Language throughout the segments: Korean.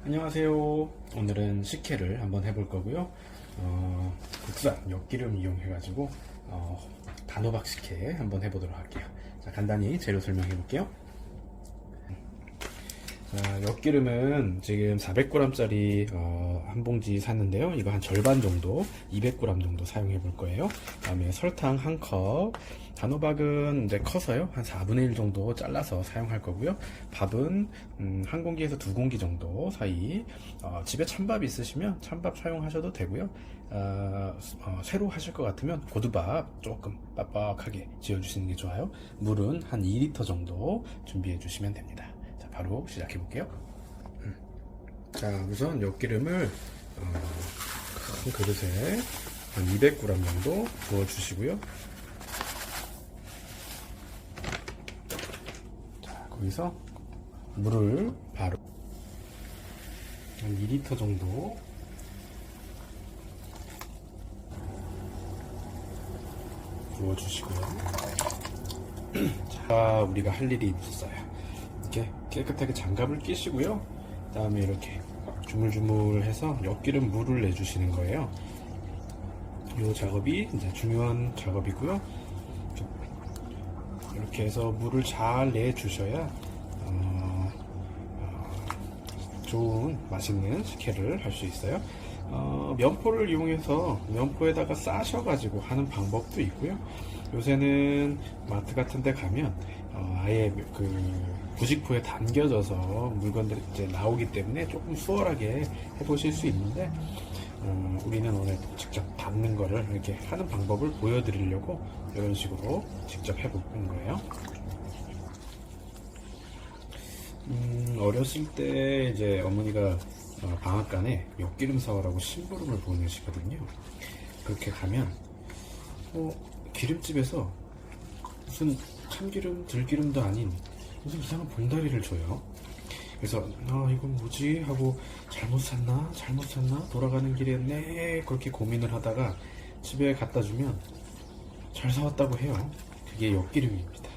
안녕하세요. 오늘은 식혜를 한번 해볼 거고요. 국산 엿기름 이용해가지고 단호박 식혜 한번 해보도록 할게요. 자, 간단히 재료 설명해 볼게요. 자, 엿기름은 지금 400g짜리 한 봉지 샀는데요. 이거 한 절반 정도, 200g 정도 사용해 볼 거예요. 그 다음에 설탕 1컵, 단호박은 이제 커서요. 한 4분의 1 정도 잘라서 사용할 거고요. 밥은 한 공기에서 두 공기 정도 사이. 집에 찬밥 있으시면 찬밥 사용하셔도 되고요. 새로 하실 것 같으면 고두밥 조금 빡빡하게 지어주시는 게 좋아요. 물은 한 2리터 정도 준비해 주시면 됩니다. 바로 시작해 볼게요. 자, 우선 엿기름을 큰 그릇에 한 200g 정도 부어 주시고요. 자, 거기서 물을 바로 한 2리터 정도 부어 주시고요. 자, 우리가 할 일이 있어요. 이렇게 깨끗하게 장갑을 끼시고요. 그 다음에 이렇게 주물주물해서 엿기름 물을 내주시는 거예요. 이 작업이 이제 중요한 작업이고요. 이렇게 해서 물을 잘 내주셔야 좋은 맛있는 식혜를 할 수 있어요. 면포를 이용해서 면포에다가 싸셔가지고 하는 방법도 있고요. 요새는 마트 같은 데 가면 아예 그 부직포에 담겨져서 물건들이 이제 나오기 때문에 조금 수월하게 해보실 수 있는데, 우리는 오늘 직접 담는 거를 이렇게 하는 방법을 보여드리려고 이런 식으로 직접 해본 거예요. 어렸을 때 이제 어머니가 방앗간에 엿기름 사오라고 심부름을 보내시거든요. 그렇게 가면 기름집에서 무슨 참기름, 들기름도 아닌 무슨 이상한 봉다리를 줘요. 그래서 이건 뭐지 하고 잘못 샀나 돌아가는 길에 그렇게 고민을 하다가 집에 갖다 주면 잘 사왔다고 해요. 그게 엿기름입니다.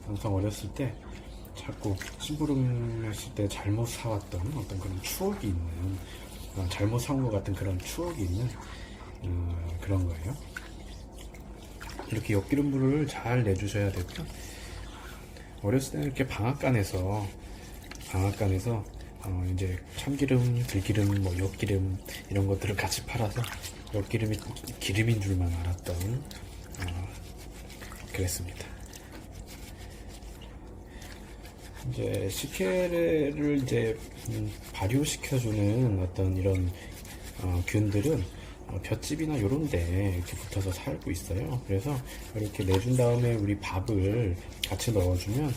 항상 어렸을 때 자꾸 심부름했을 때 잘못 사왔던 어떤 그런 추억이 있는, 잘못 사온 것 같은 그런 추억이 있는 그런 거예요. 이렇게 엿기름물을 잘 내주셔야 되고요. 어렸을 때는 이렇게 방앗간에서 이제 참기름, 들기름, 엿기름 이런 것들을 같이 팔아서 엿기름이 기름인 줄만 알았던 그랬습니다. 이제 식혜를 이제 발효시켜주는 어떤 이런 균들은 볏짚이나 이런데 이렇게 붙어서 살고 있어요. 그래서 이렇게 내준 다음에 우리 밥을 같이 넣어주면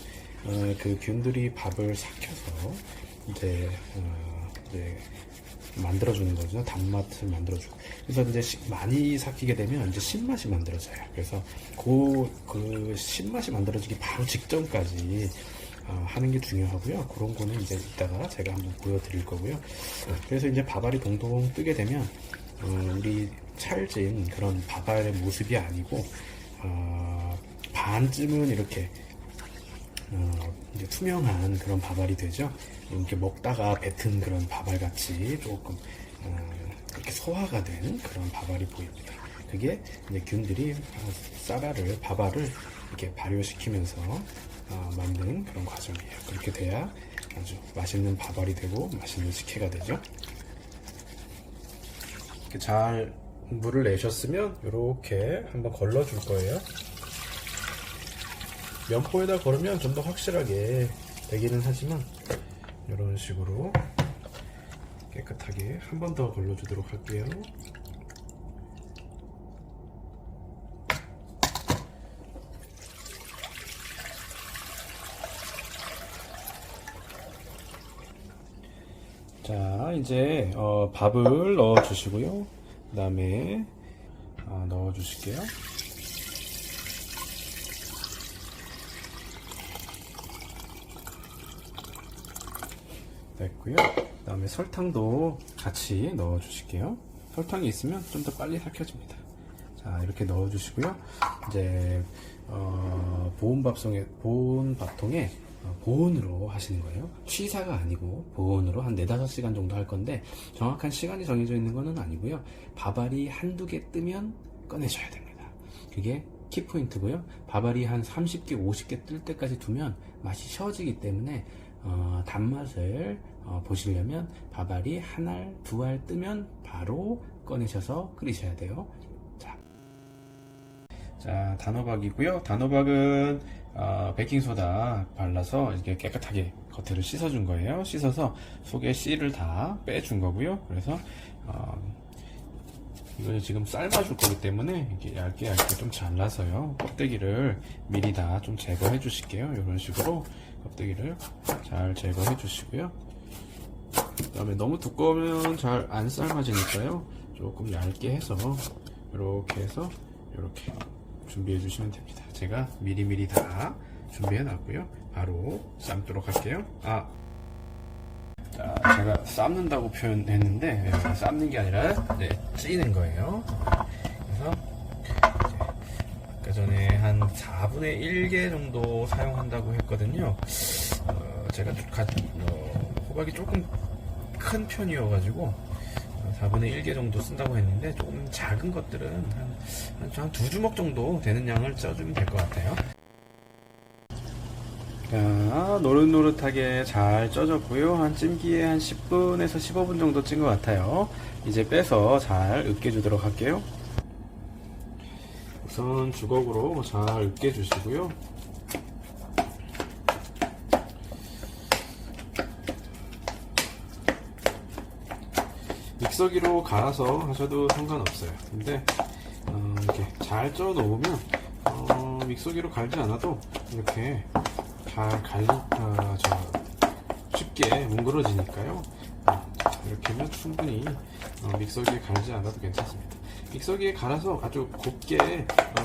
그 균들이 밥을 삭혀서 이제 만들어주는 거죠. 단맛을 만들어주고. 그래서 이제 많이 삭히게 되면 이제 신맛이 만들어져요. 그래서 그 신맛이 만들어지기 바로 직전까지 하는 게 중요하고요. 그런 거는 이제 이따가 제가 한번 보여드릴 거고요. 그래서 이제 밥알이 동동 뜨게 되면 우리 찰진 그런 밥알의 모습이 아니고 반쯤은 이렇게 이제 투명한 그런 밥알이 되죠. 이렇게 먹다가 뱉은 그런 밥알 같이 조금 이렇게 소화가 된 그런 밥알이 보입니다. 그게 이제 균들이 밥알을 이렇게 발효시키면서 만드는 그런 과정이에요. 그렇게 돼야 아주 맛있는 밥알이 되고 맛있는 식혜가 되죠. 이렇게 잘 물을 내셨으면 이렇게 한번 걸러 줄 거예요. 면포에다 걸으면 좀 더 확실하게 되기는 하지만 이런 식으로 깨끗하게 한 번 더 걸러 주도록 할게요. 자, 이제 밥을 넣어 주시고요. 그 다음에 넣어 주실게요. 됐고요. 그 다음에 설탕도 같이 넣어 주실게요. 설탕이 있으면 좀 더 빨리 삭혀집니다. 자, 이렇게 넣어 주시고요. 이제 보온 밥통에 보온으로 하시는 거예요. 취사가 아니고 보온으로 한 4-5시간 정도 할 건데 정확한 시간이 정해져 있는 거는 아니고요. 밥알이 한두 개 뜨면 꺼내셔야 됩니다. 그게 키포인트고요. 밥알이 한 30개, 50개 뜰 때까지 두면 맛이 쉬어지기 때문에 단맛을 보시려면 밥알이 한 알, 두 알 뜨면 바로 꺼내셔서 끓이셔야 돼요. 자, 단호박이고요. 단호박은 베이킹소다 발라서 이렇게 깨끗하게 겉에를 씻어준 거예요. 씻어서 속에 씨를 다 빼준 거고요. 그래서 이걸 지금 삶아줄 거기 때문에 이렇게 얇게 좀 잘라서요. 껍데기를 미리 다 좀 제거해 주실게요. 이런 식으로 껍데기를 잘 제거해 주시고요. 그 다음에 너무 두꺼우면 잘 안 삶아지니까요. 조금 얇게 해서 이렇게 해서 이렇게 준비해 주시면 됩니다. 제가 미리미리 다 준비해 놨고요. 바로 삶도록 할게요. 자, 제가 삶는다고 표현했는데 삶는 게 아니라 찌는 거예요. 그래서 아까 전에 한 4분의 1개 정도 사용한다고 했거든요. 제가 호박이 조금 큰 편이어가지고 4분의 1개 정도 쓴다고 했는데 조금 작은 것들은 한 2주먹 정도 되는 양을 쪄주면 될 것 같아요. 자, 노릇노릇하게 잘 쪄졌고요. 한 찜기에 한 10분에서 15분 정도 찐 것 같아요. 이제 빼서 잘 으깨주도록 할게요. 우선 주걱으로 잘 으깨주시고요. 믹서기로 갈아서 하셔도 상관없어요. 근데 이렇게 잘 쪄 놓으면 믹서기로 갈지 않아도 이렇게 잘 쉽게 뭉그러지니까요. 이렇게 하면 충분히 믹서기에 갈지 않아도 괜찮습니다. 믹서기에 갈아서 아주 곱게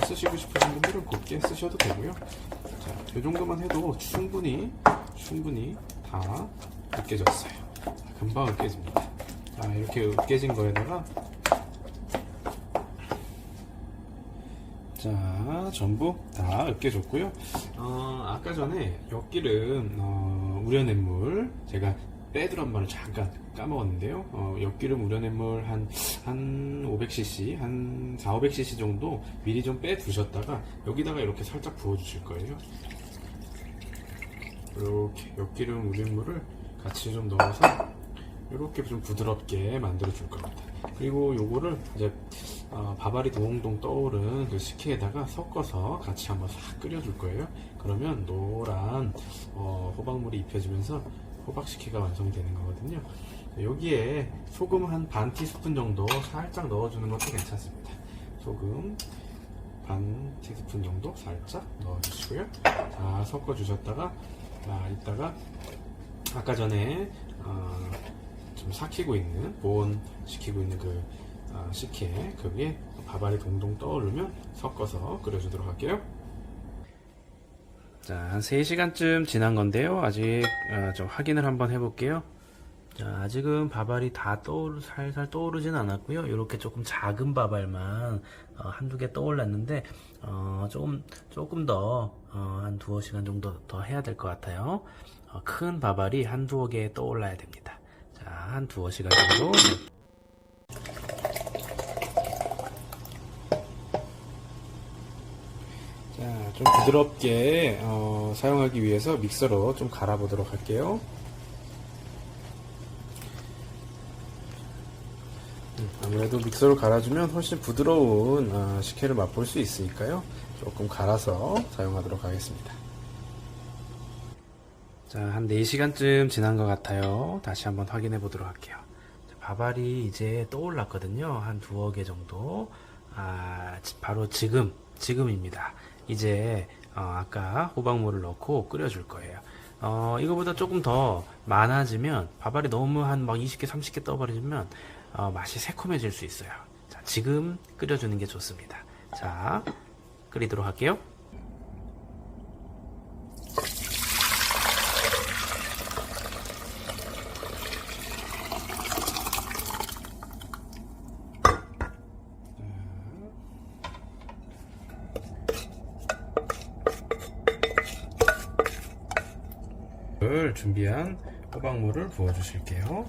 쓰시고 싶으신 분들은 곱게 쓰셔도 되고요. 자, 이 정도만 해도 충분히 다 으깨졌어요. 금방 으깨집니다. 자, 이렇게 으깨진 거에다가 자, 전부 다 으깨줬고요. 아까 전에 엿기름 우려낸 물 제가 빼두란 말을 잠깐 까먹었는데요. 엿기름 우려낸 물 한 500cc, 한 400~500cc 정도 미리 좀 빼두셨다가 여기다가 이렇게 살짝 부어주실 거예요. 이렇게 엿기름 우린 물을 같이 좀 넣어서 이렇게 좀 부드럽게 만들어 줄 겁니다. 그리고 요거를 이제 밥알이 동동 떠오른 그 식혜에다가 섞어서 같이 한번 싹 끓여 줄 거예요. 그러면 노란 호박물이 입혀지면서 호박 식혜가 완성되는 거거든요. 여기에 소금 한 반 티스푼 정도 살짝 넣어주는 것도 괜찮습니다. 소금 반 티스푼 정도 살짝 넣어주시고요. 자, 섞어 주셨다가 이따가 아까 전에 좀 삭히고 있는 보온 시키고 있는 그 식혜 그 위에 밥알이 동동 떠오르면 섞어서 끓여주도록 할게요. 자, 한 3시간쯤 지난 건데요. 아직 좀 확인을 한번 해볼게요. 자, 아직은 밥알이 다 살살 떠오르진 않았고요. 이렇게 조금 작은 밥알만 한두 개 떠올랐는데 조금 더 한 2~5시간 정도 더 해야 될 것 같아요. 큰 밥알이 한두 개 떠올라야 됩니다. 자, 한 2~5시간 정도. 자, 좀 부드럽게 사용하기 위해서 믹서로 좀 갈아보도록 할게요. 아무래도 믹서로 갈아주면 훨씬 부드러운 식혜를 맛볼 수 있으니까요. 조금 갈아서 사용하도록 하겠습니다. 자, 한 4시간쯤 지난 것 같아요. 다시 한번 확인해 보도록 할게요. 자, 밥알이 이제 떠올랐거든요. 한 2개 정도. 바로 지금입니다. 이제 아까 호박물을 넣고 끓여줄 거예요. 이거보다 조금 더 많아지면 밥알이 너무 한 막 20개, 30개 떠버리면 맛이 새콤해질 수 있어요. 자, 지금 끓여주는 게 좋습니다. 자, 끓이도록 할게요. 준비한 호박물을 부어 주실게요.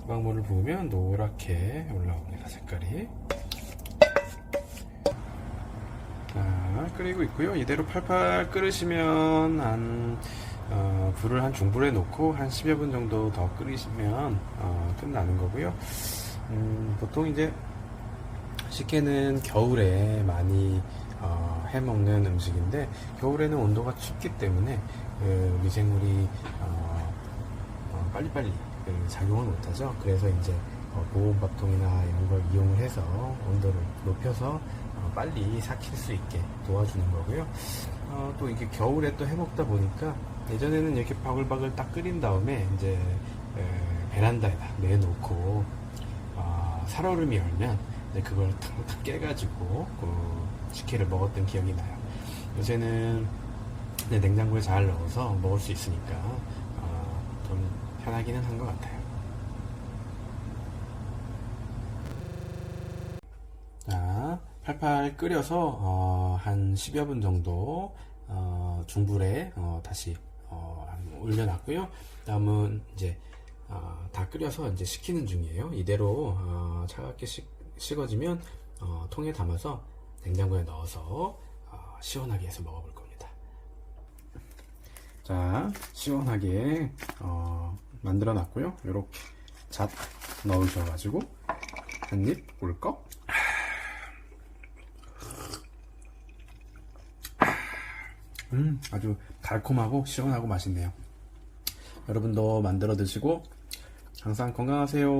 호박물을 부으면 노랗게 올라옵니다. 색깔이. 자, 끓이고 있고요. 이대로 팔팔 끓으시면 불을 한 중불에 놓고 한 10여 분 정도 더 끓이시면 끝나는 거고요. 보통 이제 식혜는 겨울에 많이 해먹는 음식인데, 겨울에는 온도가 춥기 때문에 그 미생물이 빨리빨리 작용을 못하죠. 그래서 이제 보온밥통이나 이런 걸 이용을 해서 온도를 높여서 빨리 삭힐 수 있게 도와주는 거고요. 또 이게 겨울에 또 해먹다 보니까, 예전에는 이렇게 바글바글 딱 끓인 다음에 이제 베란다에다 내놓고 살얼음이 얼면 이제 그걸 탁 깨가지고 식혜를 먹었던 기억이 나요. 요새는 냉장고에 잘 넣어서 먹을 수 있으니까 좀 편하기는 한 것 같아요. 자, 팔팔 끓여서 한 10여 분 정도 중불에 다시 올려놨고요. 다음은 이제 다 끓여서 이제 식히는 중이에요. 이대로 차갑게 식어지면 통에 담아서 냉장고에 넣어서 시원하게 해서 먹어볼 겁니다. 자, 시원하게 만들어 놨고요. 이렇게 잣 넣으셔가지고 한 입 꿀꺽. 아주 달콤하고 시원하고 맛있네요. 여러분도 만들어 드시고 항상 건강하세요.